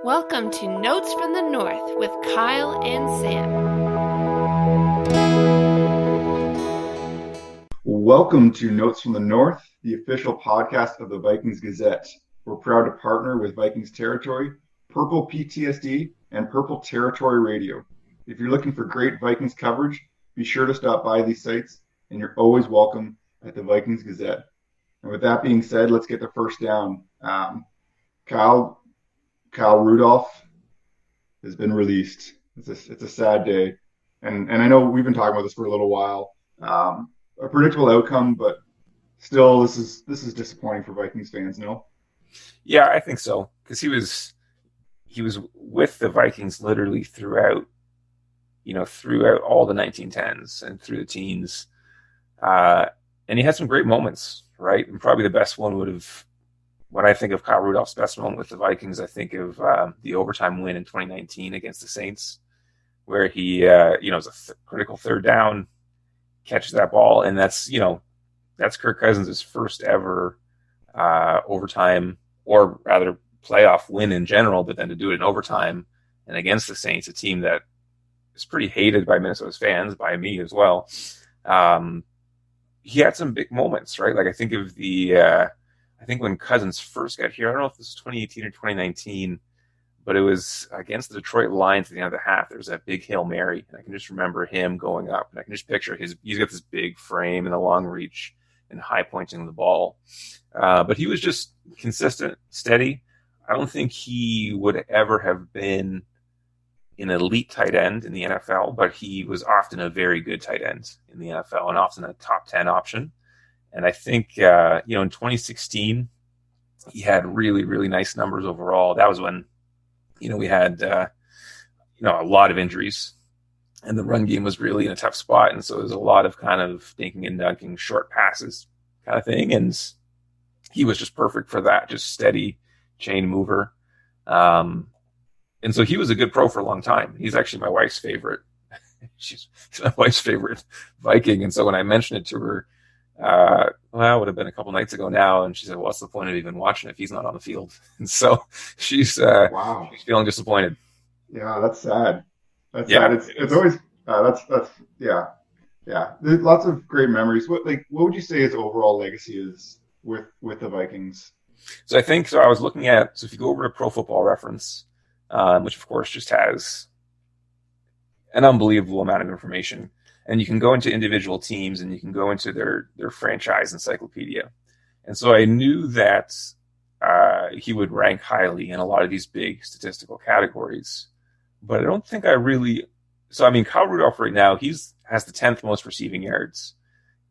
Welcome to Notes from the North with Kyle and Sam. Welcome to Notes from the North, the official podcast of the Vikings Gazette. We're proud to partner with Vikings Territory, Purple PTSD, and Purple Territory Radio. If you're looking for great Vikings coverage, be sure to stop by these sites, and you're always welcome at the Vikings Gazette. And with that being said, let's get the first down. Kyle Rudolph has been released. It's a sad day, and I know we've been talking about this for a little while. A predictable outcome, but still, this is disappointing for Vikings fans. No. Yeah, I think so, because he was with the Vikings literally throughout all the 1910s and through the teens, and he had some great moments, right? And probably the best one would have, when I think of Kyle Rudolph's best moment with the Vikings, I think of the overtime win in 2019 against the Saints, where he, was a critical third down, catches that ball, and that's Kirk Cousins' first ever overtime, or rather playoff win in general, but then to do it in overtime and against the Saints, a team that is pretty hated by Minnesota's fans, by me as well. He had some big moments, right? Like I think of I think when Cousins first got here, I don't know if this was 2018 or 2019, but it was against the Detroit Lions at the end of the half. There was that big Hail Mary, and I can just remember him going up, and I can just picture he's got this big frame and the long reach and high pointing the ball. But he was just consistent, steady. I don't think he would ever have been an elite tight end in the NFL, but he was often a very good tight end in the NFL and often a top 10 option. And I think, in 2016, he had really, really nice numbers overall. That was when, we had, a lot of injuries, and the run game was really in a tough spot. And so there's a lot of kind of dinking and dunking, short passes kind of thing. And he was just perfect for that, just steady chain mover. And so he was a good pro for a long time. He's actually my wife's favorite. She's my wife's favorite Viking. And so when I mentioned it to her, it would have been a couple nights ago now, and she said, "What's the point of even watching if he's not on the field?" And so she's she's feeling disappointed. Yeah, that's sad. That's sad. It's always yeah. There's lots of great memories. What would you say his overall legacy is with the Vikings? So I was looking at, if you go over to Pro Football Reference, which of course just has an unbelievable amount of information. And you can go into individual teams, and you can go into their franchise encyclopedia. And so I knew that he would rank highly in a lot of these big statistical categories. But I don't think I really... So, I mean, Kyle Rudolph right now, has the 10th most receiving yards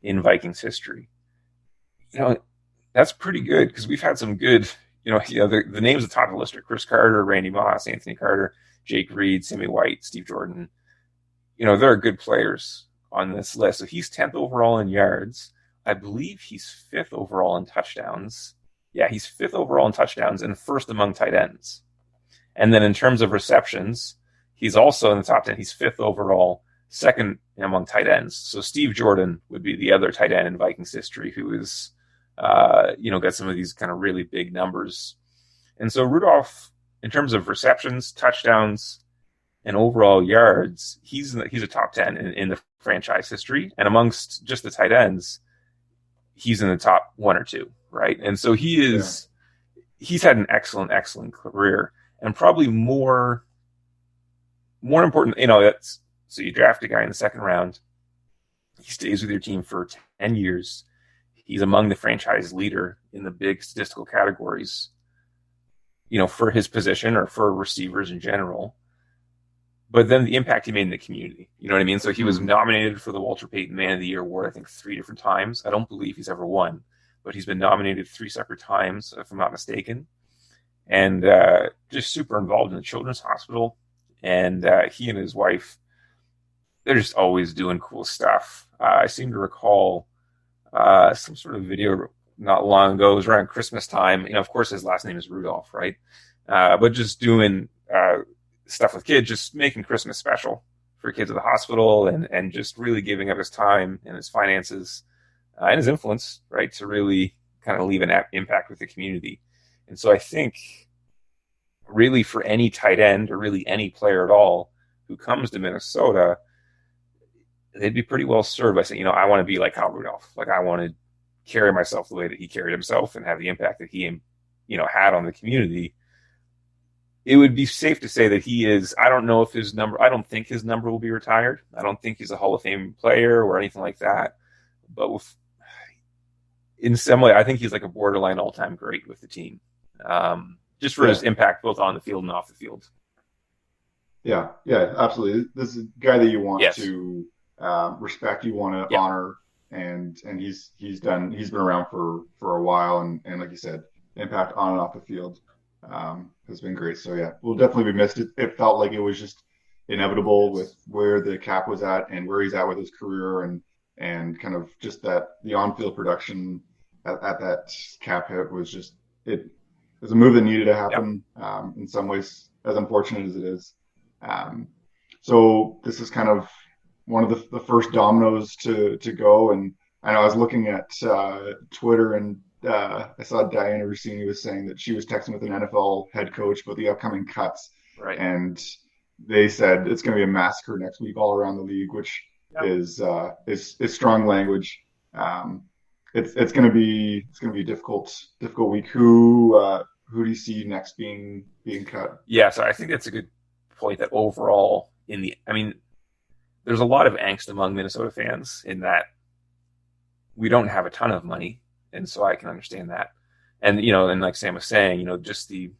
in Vikings history. That's pretty good, because we've had some good... the names at the top of the list are Chris Carter, Randy Moss, Anthony Carter, Jake Reed, Sammy White, Steve Jordan. There are good players on this list. So he's 10th overall in yards. I believe he's 5th overall in touchdowns. Yeah, he's 5th overall in touchdowns and first among tight ends. And then in terms of receptions, he's also in the top 10. He's 5th overall, second among tight ends. So Steve Jordan would be the other tight end in Vikings history who is, got some of these kind of really big numbers. And so Rudolph, in terms of receptions, touchdowns, and overall yards, he's a top 10 in the franchise history. And amongst just the tight ends, he's in the top 1 or 2, right? And so he's had an excellent career. And probably more important, so you draft a guy in the second round, he stays with your team for 10 years. He's among the franchise leader in the big statistical categories, for his position or for receivers in general. But then the impact he made in the community, you know what I mean? So he was nominated for the Walter Payton Man of the Year award, I think 3 different times. I don't believe he's ever won, but he's been nominated 3 separate times, if I'm not mistaken. And just super involved in the Children's Hospital. And he and his wife, they're just always doing cool stuff. I seem to recall some sort of video not long ago. It was around Christmas time. Of course, his last name is Rudolph, right? But just doing stuff with kids, just making Christmas special for kids at the hospital, and just really giving up his time and his finances and his influence, right, to really kind of leave an impact with the community. And so I think really for any tight end or really any player at all who comes to Minnesota, they'd be pretty well served by saying, I want to be like Kyle Rudolph. Like, I want to carry myself the way that he carried himself and have the impact that he, had on the community. It would be safe to say that he is, I don't think his number will be retired. I don't think he's a Hall of Fame player or anything like that. But in some way, I think he's like a borderline all-time great with the team. Just for his impact both on the field and off the field. Yeah, absolutely. This is a guy that you want to respect, you want to honor, and he's been around for a while, and like you said, impact on and off the field has been great. So yeah, we'll definitely be missed. It felt like it was just inevitable with where the cap was at and where he's at with his career, and kind of just that the on-field production at that cap hit was just it was a move that needed to happen. In some ways, as unfortunate as it is. So this is kind of one of the first dominoes to go. And I know I was looking at Twitter, and I saw Diana Rossini was saying that she was texting with an NFL head coach about the upcoming cuts. Right. And they said it's going to be a massacre next week all around the league, which is strong language. It's going to be a difficult week. Who do you see next being cut? Yeah, so I think that's a good point. That overall, there's a lot of angst among Minnesota fans in that we don't have a ton of money, and so I can understand that. And and like Sam was saying, just the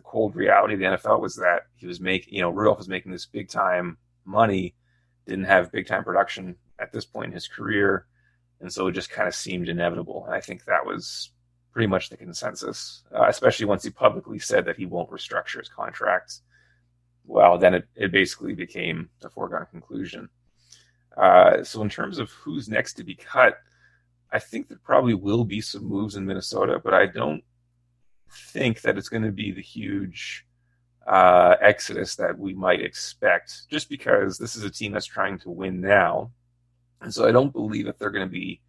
cold reality of the NFL was that he was Rudolph was making this big time money, didn't have big time production at this point in his career. And so it just kind of seemed inevitable. And I think that was pretty much the consensus, especially once he publicly said that he won't restructure his contract. Well, then it basically became a foregone conclusion. So in terms of who's next to be cut, I think there probably will be some moves in Minnesota, but I don't think that it's going to be the huge exodus that we might expect, just because this is a team that's trying to win now. And so I don't believe that they're going to be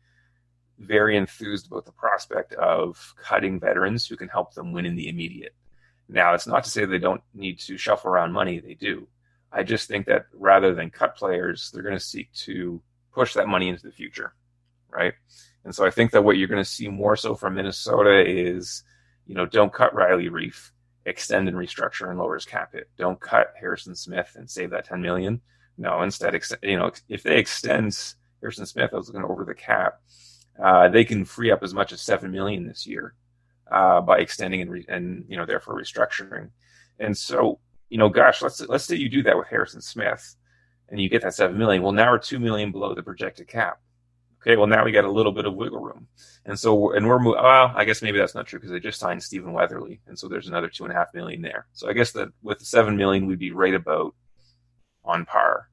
very enthused about the prospect of cutting veterans who can help them win in the immediate. Now, it's not to say they don't need to shuffle around money. They do. I just think that rather than cut players, they're going to seek to push that money into the future, right? And so I think that what you're going to see more so from Minnesota is, don't cut Riley Reif, extend and restructure and lower his cap hit. Don't cut Harrison Smith and save that $10 million. No, instead, if they extend Harrison Smith, I was looking over the cap, they can free up as much as $7 million this year by extending and therefore restructuring. And so, let's say you do that with Harrison Smith, and you get that $7 million. Well, now we're $2 million below the projected cap. Okay, well now we got a little bit of wiggle room, and so I guess maybe that's not true because they just signed Stephen Weatherly, and so there's another $2.5 million there. So I guess that with the $7 million, we'd be right about on par.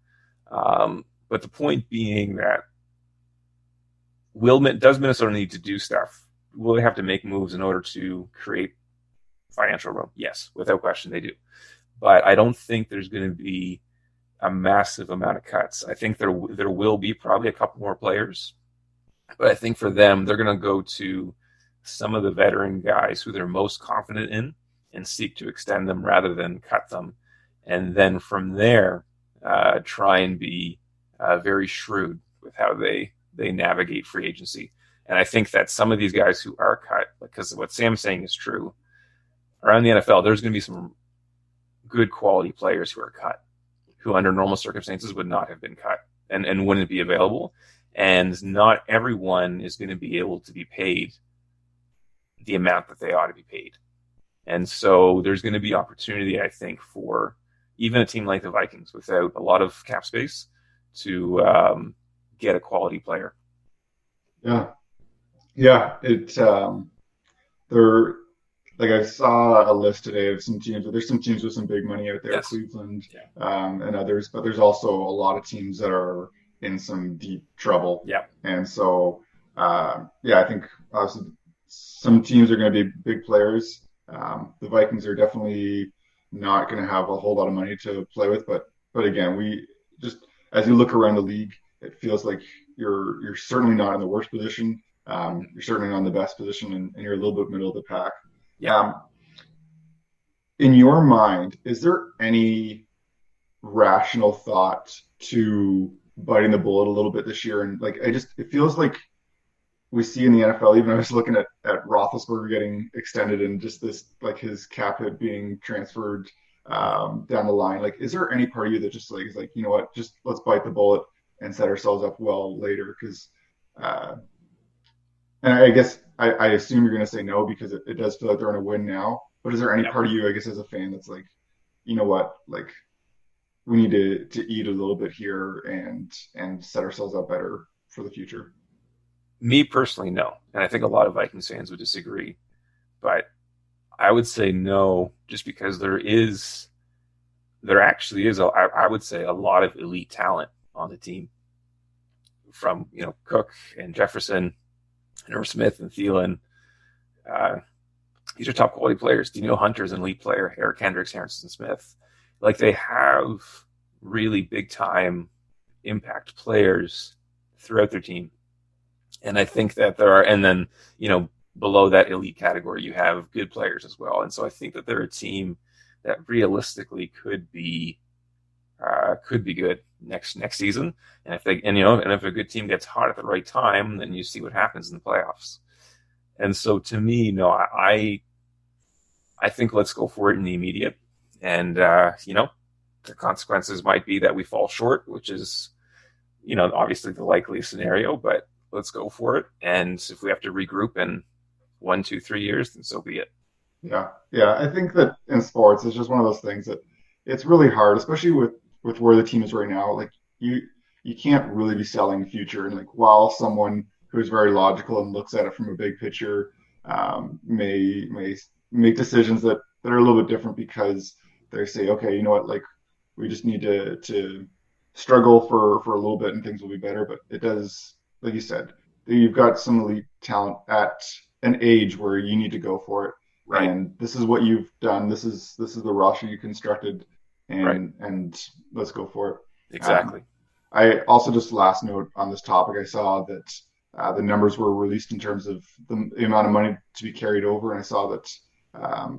But the point being that does Minnesota need to do stuff? Will they have to make moves in order to create financial room? Yes, without question they do. But I don't think there's going to be a massive amount of cuts. I think there will be probably a couple more players. But I think for them, they're going to go to some of the veteran guys who they're most confident in and seek to extend them rather than cut them. And then from there, try and be very shrewd with how they navigate free agency. And I think that some of these guys who are cut, because what Sam's saying is true, around the NFL, there's going to be some good quality players who are cut, who under normal circumstances would not have been cut and wouldn't be available. And not everyone is going to be able to be paid the amount that they ought to be paid. And so there's going to be opportunity, I think, for even a team like the Vikings without a lot of cap space to get a quality player. Yeah. Like I saw a list today of some teams. There's some teams with some big money out there, yes. Cleveland, and others. But there's also a lot of teams that are in some deep trouble. Yeah. And so, I think obviously some teams are going to be big players. The Vikings are definitely not going to have a whole lot of money to play with. But again, we just, as you look around the league, it feels like you're certainly not in the worst position. You're certainly not in the best position, and you're a little bit middle of the pack. Yeah. in your mind, is there any rational thought to biting the bullet a little bit this year? And like, it feels like we see in the NFL, even I was looking at Roethlisberger getting extended and just this, like his cap hit being transferred down the line. Like, is there any part of you that just like is like, you know what, just let's bite the bullet and set ourselves up well later? Because, and I guess I assume you're going to say no because it does feel like they're going to win now. But is there any part of you, I guess, as a fan that's like, you know what, like we need to eat a little bit here and set ourselves up better for the future? Me personally, no. And I think a lot of Vikings fans would disagree. But I would say no, just because there actually is, I would say, a lot of elite talent on the team. From, Cook and Jefferson and Irv Smith and Thielen. These are top quality players. Daniel Hunter's an elite player. Eric Hendricks, Harrison Smith. Like, they have really big time impact players throughout their team. And I think that there are, and then, below that elite category, you have good players as well. And so I think that they're a team that realistically could be good next season. And if a good team gets hot at the right time, then you see what happens in the playoffs. And so to me, no, I think let's go for it in the immediate. And, the consequences might be that we fall short, which is, obviously the likeliest scenario, but let's go for it. And if we have to regroup in 1, 2, 3 years, then so be it. Yeah. Yeah. I think that in sports, it's just one of those things that it's really hard, especially with where the team is right now. Like you can't really be selling the future. And like, while someone who's very logical and looks at it from a big picture, may make decisions that are a little bit different because they say, okay, you know what, like we just need to struggle for a little bit and things will be better. But it does, like you said, you've got some elite talent at an age where you need to go for it. Right. And this is what you've done. This is the roster you constructed, and right. and let's go for it. Exactly. I also, just last note on this topic, I saw that the numbers were released in terms of the amount of money to be carried over, and I saw that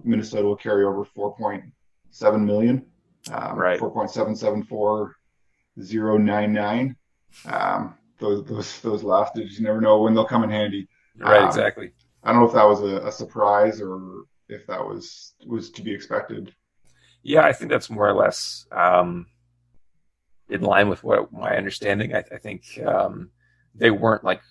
Minnesota will carry over $4.7 million, right, 4.774099. Those last digits, you never know when they'll come in handy. Right, exactly. I don't know if that was a surprise or if that was to be expected. Yeah, I think that's more or less in line with what my understanding. I think they weren't like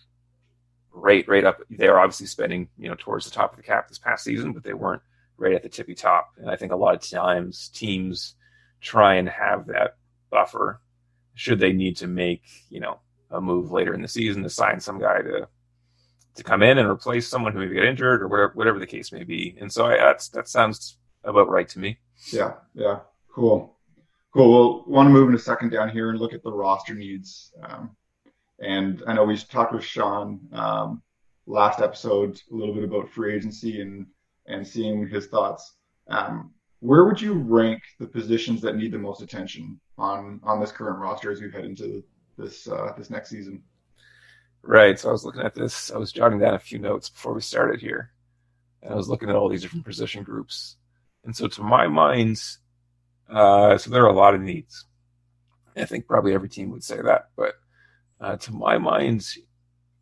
right up. They were obviously spending towards the top of the cap this past season, but they weren't right at the tippy top. And I think a lot of times teams try and have that buffer should they need to make a move later in the season to sign some guy to come in and replace someone who maybe got injured or whatever the case may be. And so that sounds about right to me. Yeah. Cool. We'll want to move into second down here and look at the roster needs. And I know we talked with Sean last episode a little bit about free agency and seeing his thoughts. Where would you rank the positions that need the most attention on this current roster as we head into this next season? Right. So I was looking at this. I was jotting down a few notes before we started here. And I was looking at all these different position groups. And so to my mind, so there are a lot of needs. I think probably every team would say that. But to my mind,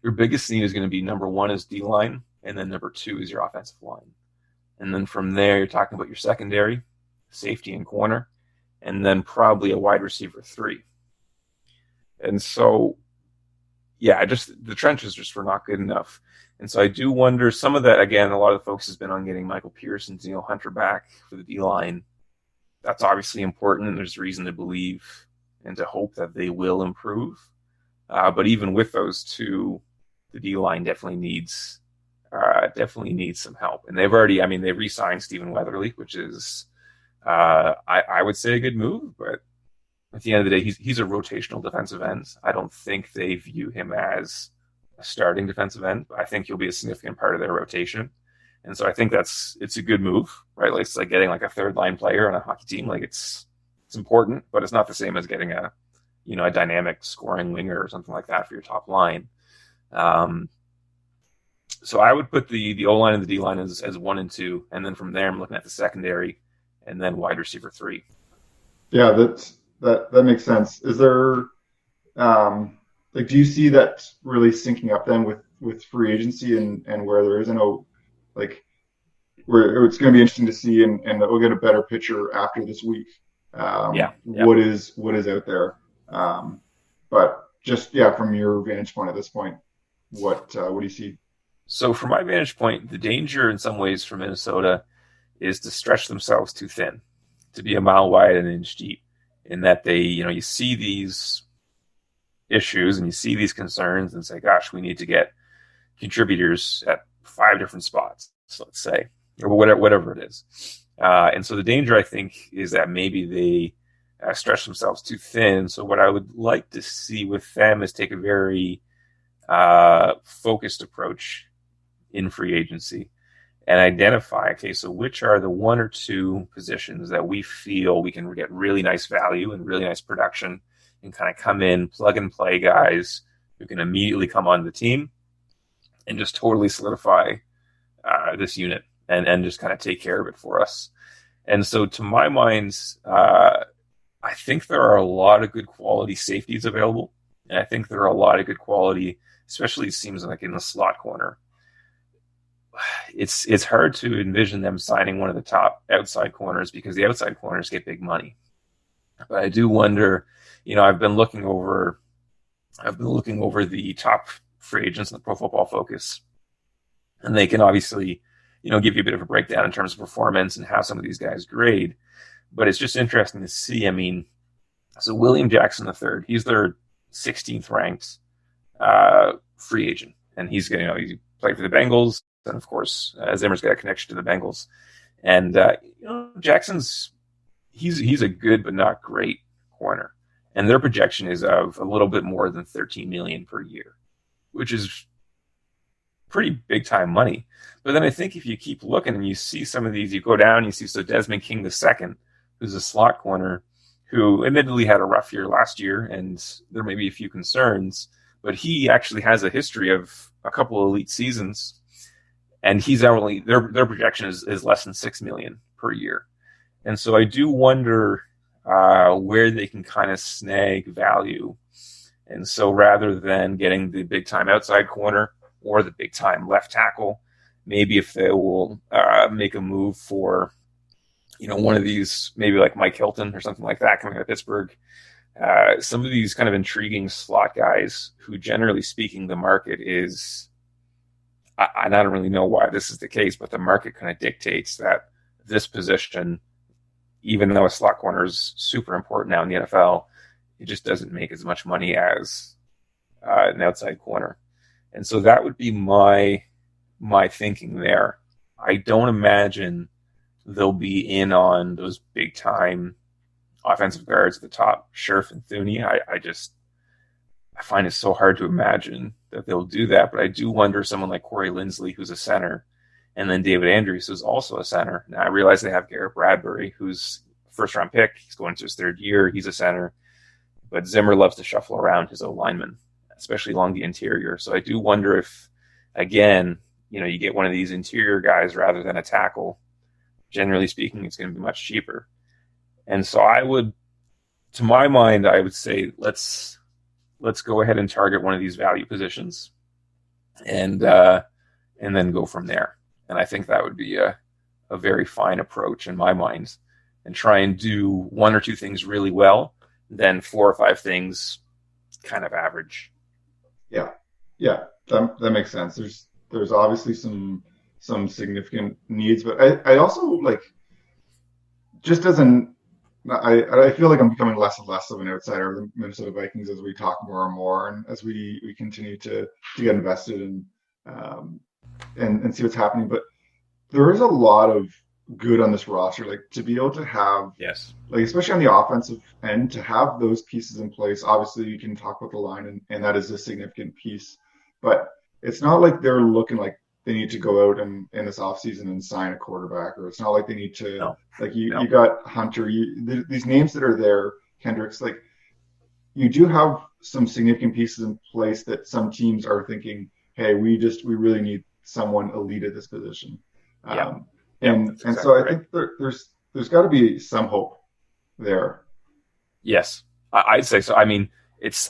your biggest need is going to be number 1 is D-line, and then number 2 is your offensive line. And then from there, you're talking about your secondary, safety and corner, and then probably a wide receiver 3. And so, yeah, the trenches just were not good enough. And so I do wonder, some of that, again, a lot of the focus has been on getting Michael Pierce and Daniel Hunter back for the D-line. That's obviously important, and there's reason to believe and to hope that they will improve. But even with those two, the D-line definitely needs some help. And they've re-signed Stephen Weatherly, which is, I would say, a good move, but at the end of the day, he's a rotational defensive end. I don't think they view him as a starting defensive end. I think he'll be a significant part of their rotation. And so I think it's a good move, right? Like, it's like getting like a third line player on a hockey team. Like, it's important, but it's not the same as getting a dynamic scoring winger or something like that for your top line. So I would put the O-line and the D-line as 1 and 2. And then from there, I'm looking at the secondary and then wide receiver 3. Yeah, that makes sense. Is there like, do you see that really syncing up then with free agency and where there is like where it's going to be interesting to see and we'll get a better picture after this week. What is out there. But just from your vantage point at this point, what do you see? So from my vantage point, the danger in some ways for Minnesota is to stretch themselves too thin, to be a mile wide and an inch deep, in that they, you see these issues and you see these concerns and say, gosh, we need to get contributors at 5 different spots, so let's say, or whatever it is. And so the danger, I think, is that maybe they stretch themselves too thin. So what I would like to see with them is take a very focused approach in free agency and identify, okay, so which are the 1 or 2 positions that we feel we can get really nice value and really nice production and kind of come in, plug and play guys who can immediately come on the team and just totally solidify this unit and just kind of take care of it for us. And so to my mind, I think there are a lot of good quality safeties available. And I think there are a lot of good quality, especially it seems like in the slot corner. It's hard to envision them signing one of the top outside corners because the outside corners get big money. But I do wonder, I've been looking over the top free agents in the Pro Football Focus, and they can obviously, give you a bit of a breakdown in terms of performance and how some of these guys grade. But it's just interesting to see. I mean, so William Jackson III, he's their 16th ranked free agent, and he's he played for the Bengals, and of course Zimmer's got a connection to the Bengals, and Jackson's he's a good but not great corner, and their projection is of a little bit more than $13 million per year, which is pretty big time money. But then I think if you keep looking and you see some of these, you go down, you see Desmond King II, who's a slot corner, who admittedly had a rough year last year, and there may be a few concerns, but he actually has a history of a couple of elite seasons, and he's only their projection is less than $6 million per year. And so I do wonder where they can kind of snag value. And so rather than getting the big time outside corner or the big time left tackle, maybe if they will make a move for, one of these, maybe like Mike Hilton or something like that coming out of Pittsburgh, some of these kind of intriguing slot guys who, generally speaking, the market is, I don't really know why this is the case, but the market kind of dictates that this position, even though a slot corner is super important now in the NFL, it just doesn't make as much money as an outside corner. And so that would be my thinking there. I don't imagine they'll be in on those big time offensive guards at the top, Scherf and Thuney. I find it so hard to imagine that they'll do that, but I do wonder someone like Corey Linsley, who's a center, and then David Andrews, who's also a center. Now, I realize they have Garrett Bradbury, who's first-round pick. He's going to his 3rd year. He's a center. But Zimmer loves to shuffle around his O-linemen, especially along the interior. So I do wonder if, again, you get one of these interior guys rather than a tackle. Generally speaking, it's going to be much cheaper. And so to my mind, I would say let's go ahead and target one of these value positions and then go from there. And I think that would be a very fine approach in my mind, and try and do 1 or 2 things really well, then 4 or 5 things kind of average. Yeah. That makes sense. There's obviously some significant needs, but I also just I feel like I'm becoming less and less of an outsider of the Minnesota Vikings as we talk more and more, and as we continue to get invested and see what's happening. But there is a lot of good on this roster, to be able to have, yes, especially on the offensive end, to have those pieces in place. Obviously, you can talk about the line, and that is a significant piece, but it's not like they're looking like they need to go out and in this offseason and sign a quarterback, or it's not like they need to, you got Hunter, these names that are there, Kendricks, you do have some significant pieces in place that some teams are thinking, hey, we really need someone elite at this position. Yeah. And exactly so I right. think there's there's got to be some hope there. Yes, I'd say so. I mean,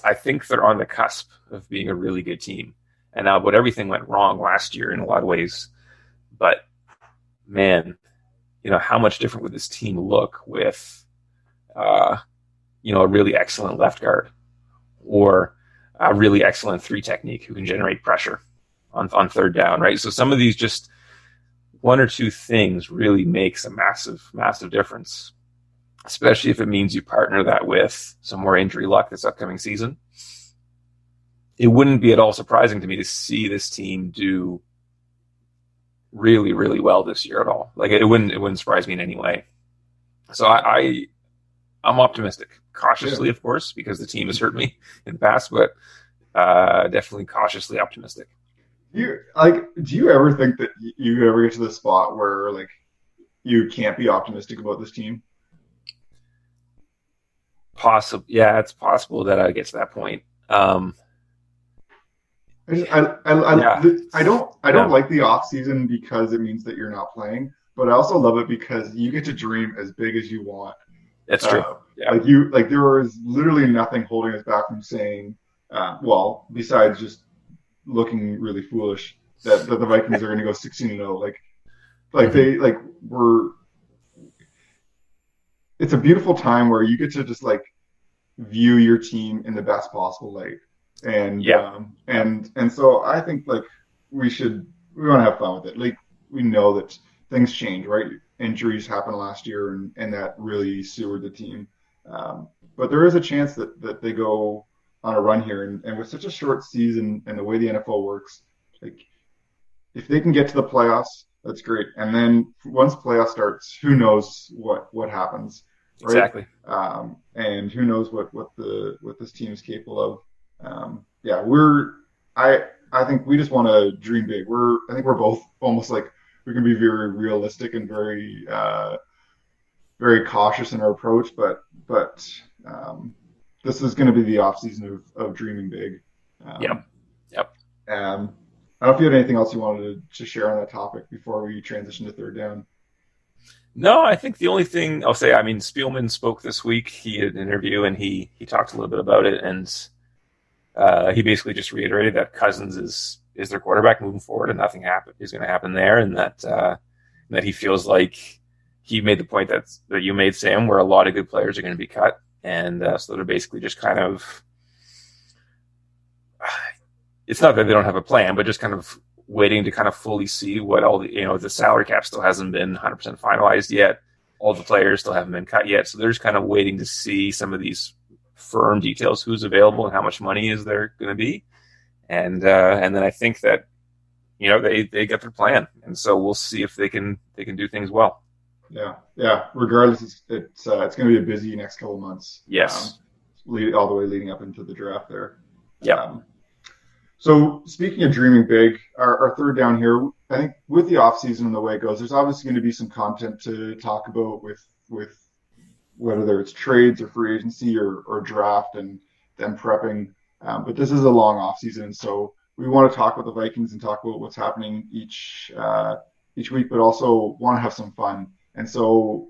I think they're on the cusp of being a really good team. And now, but everything went wrong last year in a lot of ways. But man, how much different would this team look with, a really excellent left guard or a really excellent 3 technique who can generate pressure on third down, right? So some of these just 1 or 2 things really makes a massive, massive difference, especially if it means you partner that with some more injury luck this upcoming season. It wouldn't be at all surprising to me to see this team do really, really well this year at all. Like it wouldn't surprise me in any way. So I'm optimistic, cautiously, of course, because the team has hurt me in the past, but definitely cautiously optimistic. Do you ever think that you ever get to the spot where like you can't be optimistic about this team? Possible, yeah, it's possible that I get to that point. I don't like the off season because it means that you're not playing, but I also love it because you get to dream as big as you want. That's true. Yeah. There was literally nothing holding us back from saying, besides just looking really foolish that the Vikings are going to go 16-0. It's a beautiful time where you get to just like view your team in the best possible light. And so I think like we want to have fun with it. Like we know that things change, right? Injuries happened last year and that really sewered the team. But there is a chance that they go on a run here and with such a short season and the way the NFL works, like if they can get to the playoffs, that's great. And then once playoff starts, who knows what happens, right? Exactly. And who knows what this team is capable of. I think we just want to dream big. I think we're both almost like we can be very realistic and very very cautious in our approach, but this is going to be the off season of dreaming big. Yep. I don't know if you had anything else you wanted to share on that topic before we transition to third down. No, I think the only thing I'll say, I mean, Spielman spoke this week. He had an interview and he talked a little bit about it, and he basically just reiterated that Cousins is their quarterback moving forward, and nothing is going to happen there, and that he feels like he made the point that you made, Sam, where a lot of good players are going to be cut, and so they're basically just kind of. It's not that they don't have a plan, but just kind of waiting to kind of fully see what all the salary cap still hasn't been 100% finalized yet. All the players still haven't been cut yet, so they're just kind of waiting to see some of these firm details, who's available and how much money is there going to be, and then I think that they get their plan, and so we'll see if they can do things well. Yeah. Regardless, it's going to be a busy next couple of months. Yes, all the way leading up into the draft there. Yeah. So speaking of dreaming big, our third down here, I think with the offseason and the way it goes, there's obviously going to be some content to talk about with whether it's trades or free agency or draft and them prepping. But this is a long offseason, so we want to talk about the Vikings and talk about what's happening each week, but also want to have some fun. And so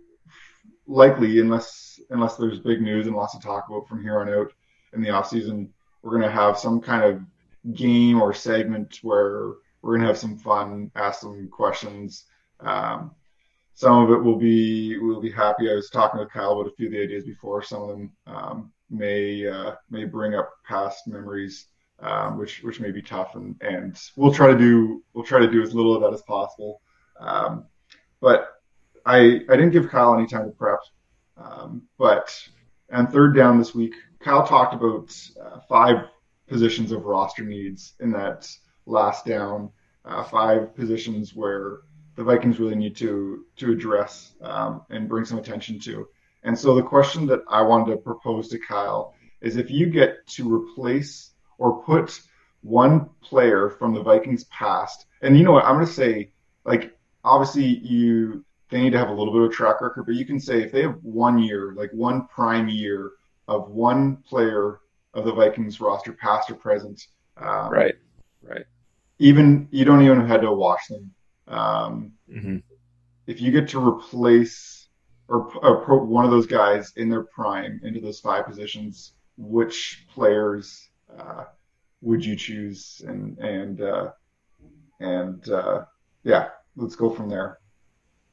likely, unless there's big news and lots to talk about from here on out in the offseason, we're going to have some kind of game or segment where we're going to have some fun, ask some questions. Some of it we'll be happy. I was talking with Kyle about a few of the ideas before. Some of them may bring up past memories, which may be tough, and we'll try to do as little of that as possible. But I didn't give Kyle any time to prep. But on third down this week, Kyle talked about 5 positions of roster needs in that last down, 5 positions where the Vikings really need to address and bring some attention to. And so the question that I wanted to propose to Kyle is, if you get to replace or put one player from the Vikings past, and you know what, I'm going to say, like, obviously they need to have a little bit of a track record, but you can say if they have 1 year, like one prime year of one player of the Vikings roster, past or present. Right. Even you don't even have to watch them. If you get to replace or put one of those guys in their prime into those 5 positions, which players would you choose? Yeah, let's go from there.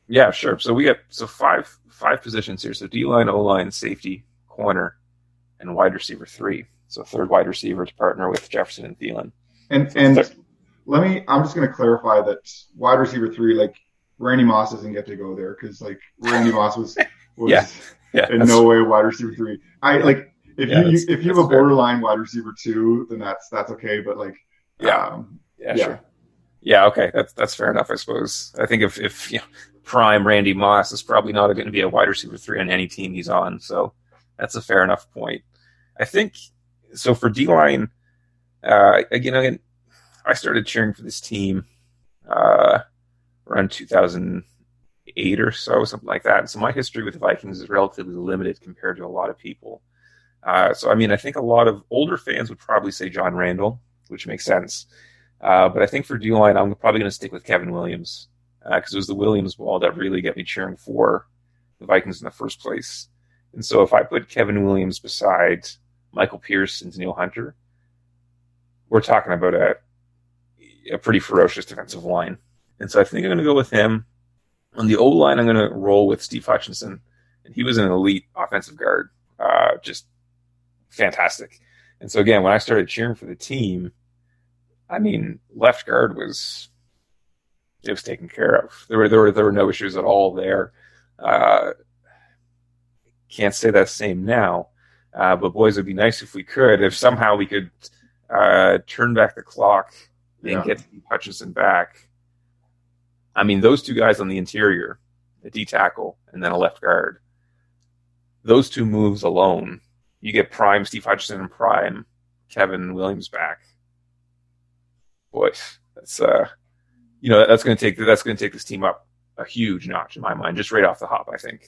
Yeah, sure. So we got five positions here. So D-line, O-line, safety, corner, and wide receiver 3. So third wide receiver to partner with Jefferson and Thielen. And I'm just going to clarify that wide receiver 3, like Randy Moss doesn't get to go there because like Randy Moss was in no way wide receiver 3. If you have a borderline wide receiver 2, then that's okay. But like sure. Yeah, okay, that's fair enough, I suppose. I think if prime Randy Moss is probably not going to be a wide receiver 3 on any team he's on, so that's a fair enough point. I think so for D-line. Again, I started cheering for this team around 2008 or so, something like that. And so my history with the Vikings is relatively limited compared to a lot of people. So I mean, I think a lot of older fans would probably say John Randall, which makes sense. But I think for D-line, I'm probably going to stick with Kevin Williams because it was the Williams wall that really got me cheering for the Vikings in the first place. And so if I put Kevin Williams beside Michael Pierce and Daniil Hunter, we're talking about a pretty ferocious defensive line. And so I think I'm going to go with him. On the O-line, I'm going to roll with Steve Hutchinson. And he was an elite offensive guard, just fantastic. And so again, when I started cheering for the team, I mean, left guard was taken care of. There were no issues at all there. Can't say that same now, but boys, it'd be nice if somehow we could turn back the clock and get Steve Hutchinson back. I mean, those 2 guys on the interior, a D tackle and then a left guard. Those 2 moves alone, you get prime Steve Hutchinson and prime Kevin Williams back. Boys, that's going to take this team up a huge notch in my mind, just right off the hop, I think.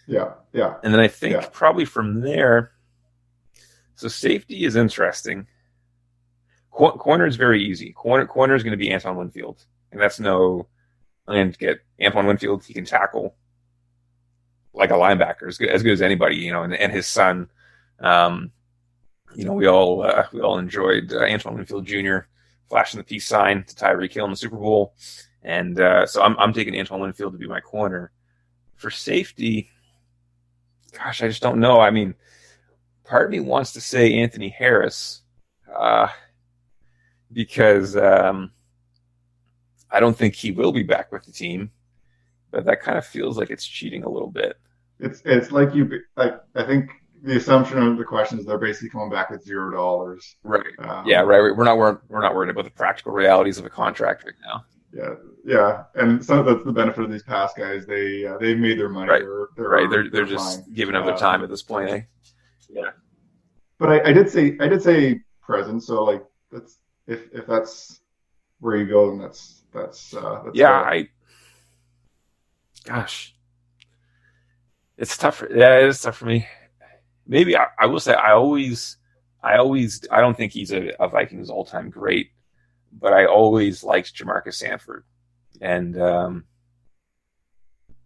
Yeah. And then I think probably from there, so safety is interesting. Corner is very easy. Corner is going to be Antoine Winfield, and I'm going to get Antoine Winfield. He can tackle like a linebacker, as good as anybody, and his son. We all enjoyed Antoine Winfield Jr. flashing the peace sign to Tyreek Hill in the Super Bowl, and so I'm taking Antoine Winfield to be my corner. For safety, gosh, I just don't know. I mean, part of me wants to say Anthony Harris because I don't think he will be back with the team, but that kind of feels like it's cheating a little bit. It's like I think the assumption of the question is they're basically coming back with $0. Right. Right. We're not worried about the practical realities of a contract right now. Yeah. And so that's the benefit of these past guys. They've made their money. Right. They're just giving up their time at this point. Eh? Yeah. But I did say present. So like that's if that's where you go, then that's yeah. Gosh, it's tough. Yeah, it is tough for me. Maybe I will say I don't think he's a Vikings all-time great, but I always liked Jamarcus Sanford, and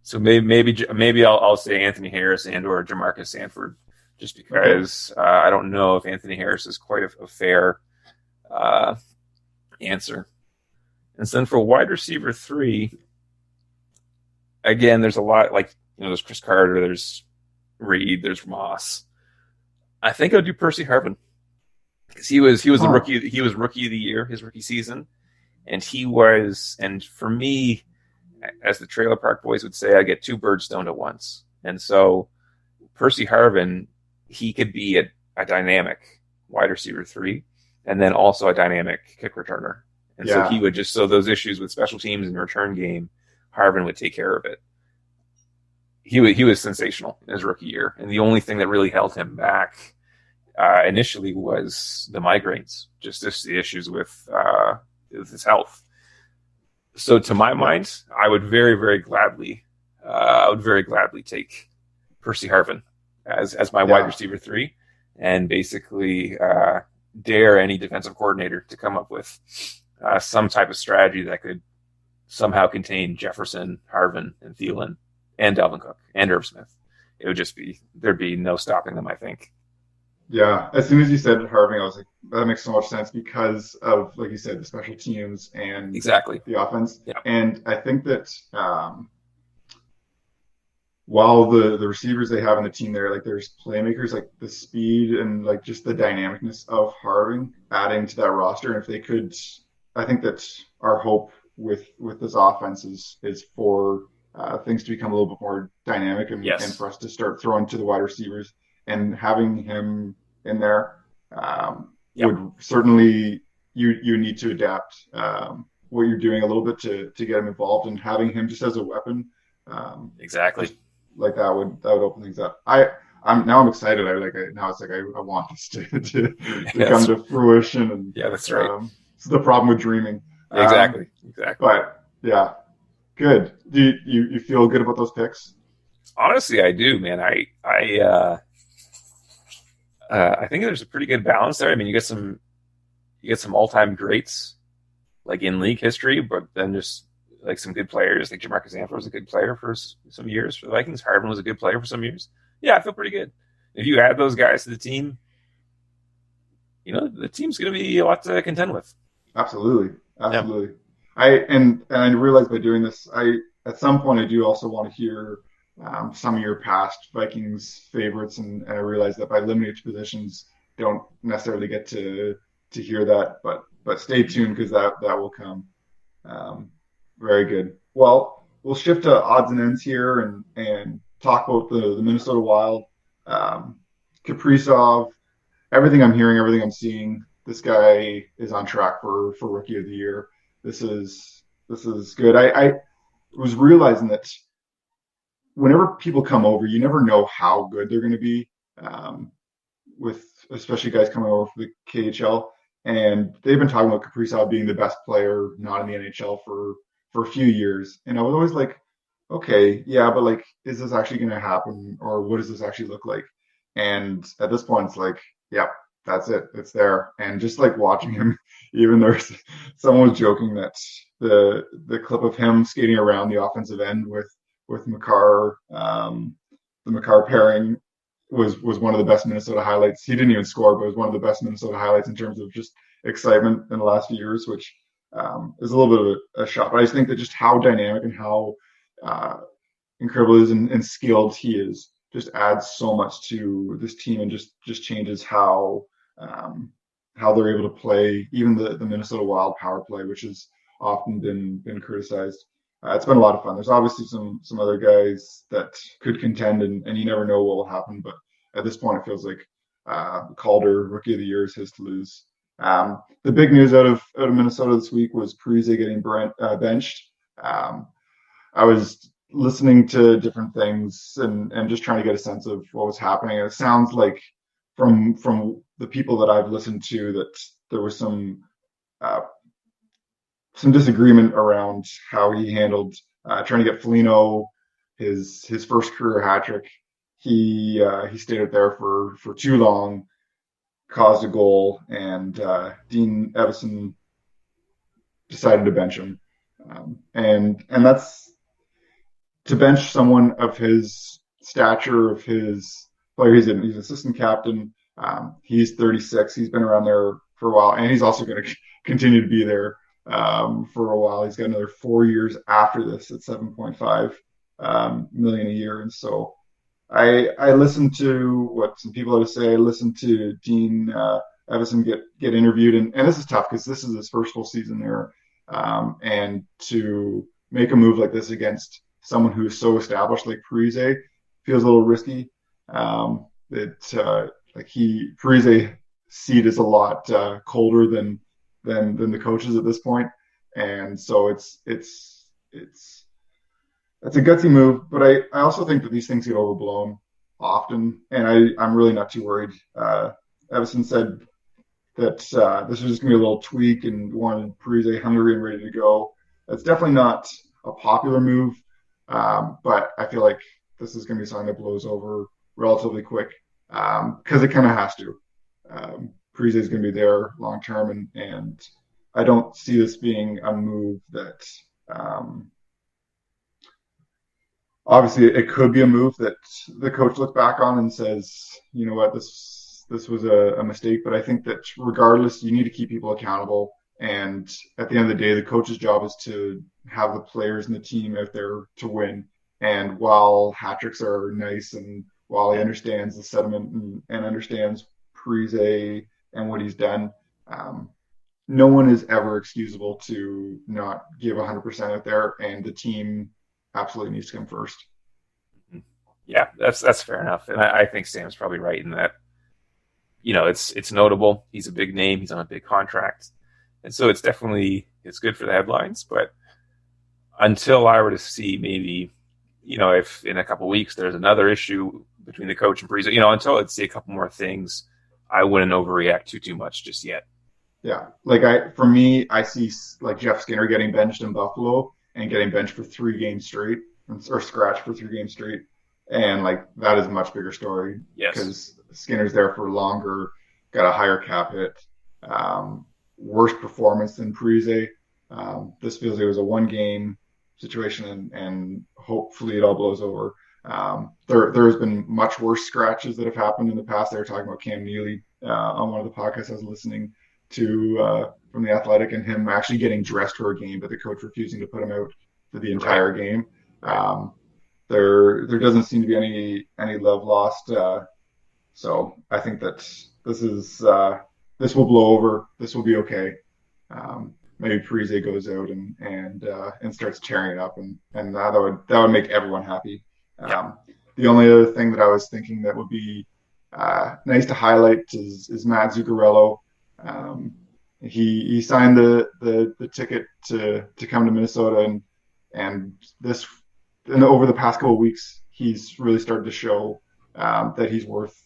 so maybe I'll say Anthony Harris and or Jamarcus Sanford, just because I don't know if Anthony Harris is quite a fair answer. And then for wide receiver 3, again, there's a lot there's Chris Carter, there's Reed, there's Moss. I think I'll do Percy Harvin because he was the rookie. He was rookie of the year, his rookie season, and for me, as the Trailer Park Boys would say, I get 2 birds stoned at once. And so Percy Harvin, he could be a dynamic wide receiver 3, and then also a dynamic kick returner. And so he would so those issues with special teams and return game, Harvin would take care of it. He was sensational in his rookie year, and the only thing that really held him back initially was the migraines, just the issues with his health. So, to my mind, I would very, very gladly take Percy Harvin as my wide receiver 3, and basically dare any defensive coordinator to come up with some type of strategy that could somehow contain Jefferson, Harvin, and Thielen, and Dalvin Cook and Irv Smith. It would just be, there'd be no stopping them, I think. Yeah, as soon as you said Harving, I was like, that makes so much sense because of, like you said, the special teams and Exactly. the offense. Yeah. And I think that while the receivers they have in the team there, like there's playmakers, like the speed and like just the dynamicness of Harving adding to that roster. And if they could, I think that our hope with this offense is for things to become a little bit more dynamic and for us to start throwing to the wide receivers. And having him in there would certainly you need to adapt what you're doing a little bit to get him involved, and having him just as a weapon. Exactly. Like that would open things up. I'm excited. Now it's like I want this to come to fruition. And that's right. It's the problem with dreaming. Exactly. But yeah, good. Do you feel good about those picks? Honestly, I do, man. I think there's a pretty good balance there. I mean, you get some all-time greats like in league history, but then just like some good players. Like Jamarcus Anthony was a good player for some years for the Vikings. Harvin was a good player for some years. Yeah, I feel pretty good. If you add those guys to the team, the team's going to be a lot to contend with. Absolutely. Yeah. I realized by doing this, at some point I do also want to hear some of your past Vikings favorites, and I realize that by limiting to positions, don't necessarily get to hear that, but stay tuned because that will come. Very good. Well, we'll shift to odds and ends here and talk about the Minnesota Wild. Kaprizov, everything I'm hearing, everything I'm seeing, this guy is on track for Rookie of the Year. This is good. I was realizing that whenever people come over, you never know how good they're going to be, with especially guys coming over for the KHL. And they've been talking about Kaprizov being the best player not in the NHL for a few years. And I was always like, okay, yeah, but like, is this actually going to happen? Or what does this actually look like? And at this point, it's like, yep, that's it. It's there. And just like watching him, even there's someone was joking that the clip of him skating around the offensive end with Makar, the Makar pairing was one of the best Minnesota highlights. He didn't even score, but it was one of the best Minnesota highlights in terms of just excitement in the last few years, which is a little bit of a shock. But I just think that just how dynamic and how incredible he is and skilled he is just adds so much to this team, and just changes how they're able to play even the Minnesota Wild power play, which has often been criticized. It's been a lot of fun. There's obviously some other guys that could contend, and you never know what will happen. But at this point, it feels like Calder, Rookie of the Year, is his to lose. The big news out of Minnesota this week was Parise getting benched. I was listening to different things and just trying to get a sense of what was happening. And it sounds like from the people that I've listened to that there was some disagreement around how he handled trying to get Foligno his first career hat trick. He stayed out there for too long, caused a goal, and Dean Evison decided to bench him. And that's to bench someone of his stature, of his player. He's an assistant captain. He's 36. He's been around there for a while, and he's also going to continue to be there for a while. He's got another 4 years after this at $7.5 million a year. And so I listened to what some people had to say. I listened to Dean Evison get interviewed, and this is tough because this is his first full season there, and to make a move like this against someone who is so established like Parise feels a little risky. Parise's seat is a lot colder than the coaches at this point, and so it's a gutsy move. But I also think that these things get overblown often, and I'm really not too worried. Evison said that this was just gonna be a little tweak and wanted Parise hungry and ready to go. That's definitely not a popular move, but I feel like this is gonna be something that blows over relatively quick, because it kind of has to. Parise is going to be there long term, and I don't see this being a move that obviously it could be a move that the coach looks back on and says, you know what, this was a mistake. But I think that regardless, you need to keep people accountable. And at the end of the day, the coach's job is to have the players and the team out there to win. And while hat tricks are nice, and while he understands the sentiment and understands Parise and what he's done, no one is ever excusable to not give 100% out there, and the team absolutely needs to come first. Yeah, that's fair enough. And I think Sam's probably right in that, it's notable. He's a big name. He's on a big contract. And so it's good for the headlines. But until I were to see maybe, if in a couple of weeks there's another issue between the coach and Parise, until I'd see a couple more things, I wouldn't overreact too much just yet. Yeah. I see like Jeff Skinner getting benched in Buffalo and getting benched for 3 games straight, or scratched for 3 games straight. And that is a much bigger story. Yes. Because Skinner's there for longer, got a higher cap hit, worse performance than Parise. This feels like it was a 1-game situation, and hopefully it all blows over. There's been much worse scratches that have happened in the past. They were talking about Cam Neely on one of the podcasts I was listening to from The Athletic, and him actually getting dressed for a game, but the coach refusing to put him out for the entire game. There doesn't seem to be any love lost. So I think that this will blow over. This will be okay. Maybe Parise goes out and starts tearing it up, and that would make everyone happy. The only other thing that I was thinking that would be nice to highlight is Matt Zuccarello. He signed the ticket to come to Minnesota, and over the past couple of weeks, he's really started to show that he's worth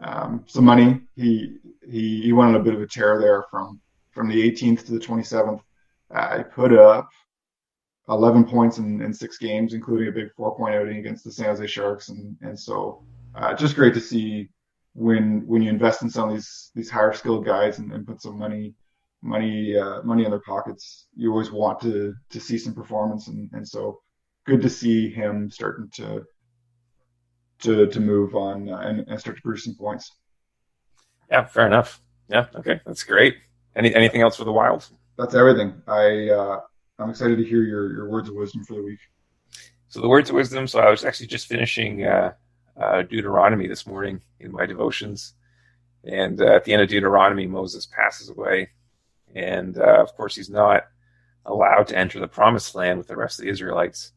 some money. He went on a bit of a tear there from the 18th to the 27th. He put up 11 points in 6 games, including a big 4-point outing against the San Jose Sharks, and so just great to see when you invest in some of these higher skilled guys and put some money in their pockets. You always want to see some performance, and so good to see him starting to move on and start to produce some points. Yeah, fair enough. Yeah, okay, that's great. Anything else for the Wild? That's everything. I'm excited to hear your words of wisdom for the week. So the words of wisdom. So I was actually just finishing Deuteronomy this morning in my devotions, and at the end of Deuteronomy, Moses passes away, and of course he's not allowed to enter the Promised Land with the rest of the Israelites.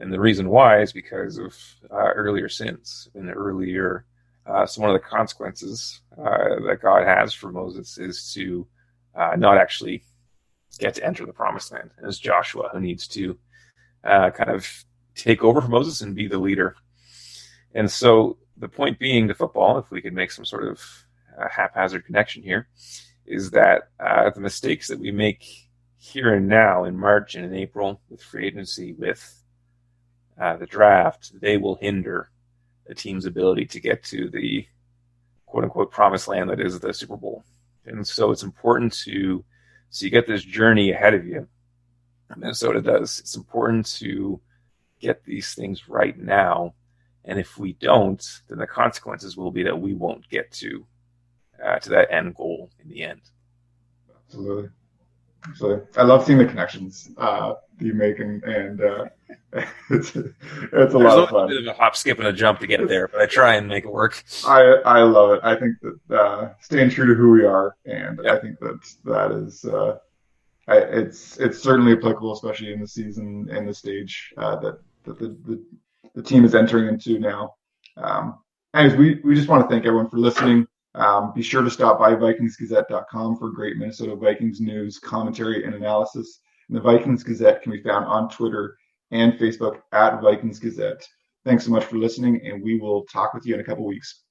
And the reason why is because of earlier sins. So one of the consequences that God has for Moses is to not actually get to enter the Promised Land. And it's Joshua who needs to kind of take over for Moses and be the leader. And so the point being to football, if we could make some sort of haphazard connection here, is that the mistakes that we make here and now in March and in April with free agency, with the draft, they will hinder a team's ability to get to the quote-unquote promised land that is the Super Bowl. And so it's important so you get this journey ahead of you. Minnesota does. It's important to get these things right now. And if we don't, then the consequences will be that we won't get to that end goal in the end. Absolutely. I love seeing the connections you make, and it's a lot of fun. There's a bit of a hop, skip, and a jump to get there, but I try and make it work. I love it. I think that staying true to who we are, and I think that is it's certainly applicable, especially in the season and the stage that the team is entering into now. Anyways, we just want to thank everyone for listening. Be sure to stop by VikingsGazette.com for great Minnesota Vikings news, commentary, and analysis. And the Vikings Gazette can be found on Twitter and Facebook at Vikings Gazette. Thanks so much for listening, and we will talk with you in a couple weeks.